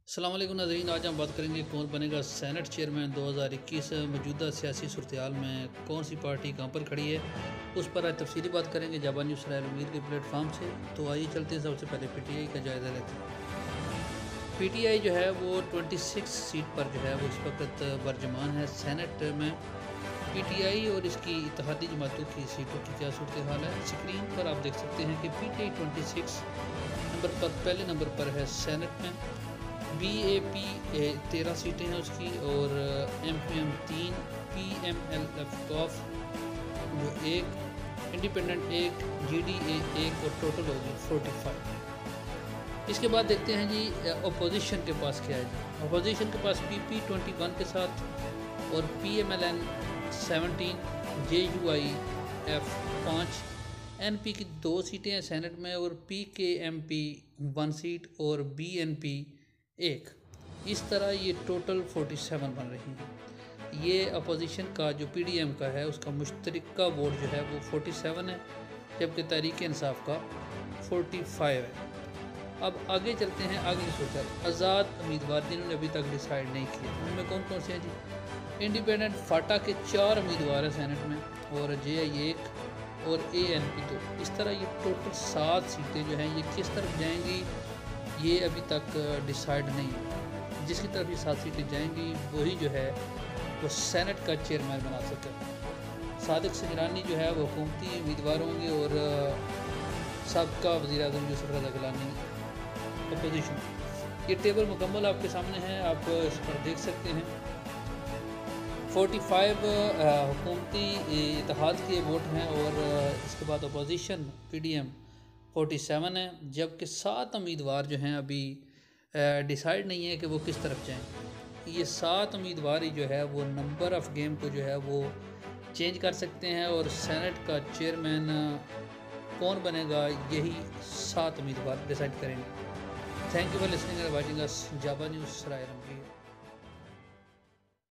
السلام علیکم ناظرین، آج ہم بات کریں گے کون بنے گا سینٹ چیئرمین 2021۔ موجودہ سیاسی صورتحال میں کون سی پارٹی کہاں پر کھڑی ہے، اس پر آج تفصیلی بات کریں گے جابا نیوز اسرائیل امیر کے پلیٹ فارم سے۔ تو آئیے چلتے ہیں، سب سے پہلے پی ٹی آئی کا جائزہ لیتے ہیں۔ پی ٹی آئی جو ہے وہ 26 سیٹ پر جو ہے وہ اس وقت برجمان ہے سینٹ میں۔ پی ٹی آئی اور اس کی اتحادی جماعتوں کی سیٹوں کی کیا صورتحال ہے، اسکرین پر آپ دیکھ سکتے ہیں کہ پی ٹی آئی 26 نمبر پر پہلے نمبر پر ہے سینٹ میں۔ بی اے پی 13 سیٹیں ہیں اس کی، اور M P M 3، P M L F کاف وہ 1، انڈیپینڈنٹ 1، جی ڈی اے 1، اور ٹوٹل ہوگی 45۔ اس کے بعد دیکھتے ہیں جی اپوزیشن کے پاس کیا ہے جی۔ اپوزیشن کے پاس پی پی 21 کے ساتھ، اور P M L N 17، J U I F 5، N P کی 2 سیٹیں ہیں سینٹ میں، اور پی کے ایم پی 1 سیٹ، اور بی این پی 1۔ اس طرح یہ ٹوٹل 47 بن رہی ہیں۔ یہ اپوزیشن کا جو پی ڈی ایم کا ہے اس کا مشترکہ ووٹ جو ہے وہ 47 ہے، جبکہ تحریک انصاف کا 45 ہے۔ اب آگے چلتے ہیں، آگے صورت آزاد امیدوار جنہوں نے ابھی تک ڈیسائیڈ نہیں کیا، ان میں کون کون سے ہیں جی۔ انڈیپینڈنٹ فاٹا کے 4 امیدوار ہیں سینٹ میں، اور جے آئی 1، اور اے این پی 2۔ اس طرح یہ ٹوٹل 7 سیٹیں جو ہیں یہ کس طرف جائیں گی یہ ابھی تک ڈیسائیڈ نہیں ہے۔ جس کی طرف یہ 7 سیٹیں جائیں گی وہی جو ہے وہ سینٹ کا چیئرمین بنا سکے۔ صادق سنجرانی جو ہے وہ حکومتی امیدوار ہوں گے، اور سابقہ وزیر اعظم یوسف رضا گیلانی اپوزیشن۔ یہ ٹیبل مکمل آپ کے سامنے ہے، آپ اس پر دیکھ سکتے ہیں۔ 45 حکومتی اتحاد کے ووٹ ہیں، اور اس کے بعد اپوزیشن پی ڈی ایم 47 ہے، جبکہ 7 امیدوار جو ہیں ابھی ڈیسائیڈ نہیں ہے کہ وہ کس طرف جائیں۔ یہ 7 امیدوار ہی جو ہے وہ نمبر آف گیم کو جو ہے وہ چینج کر سکتے ہیں، اور سینٹ کا چیئرمین کون بنے گا یہی 7 امیدوار ڈیسائیڈ کریں گے۔ Thank you for listening and watching اس، جابا نیوز اسرائیل امیر۔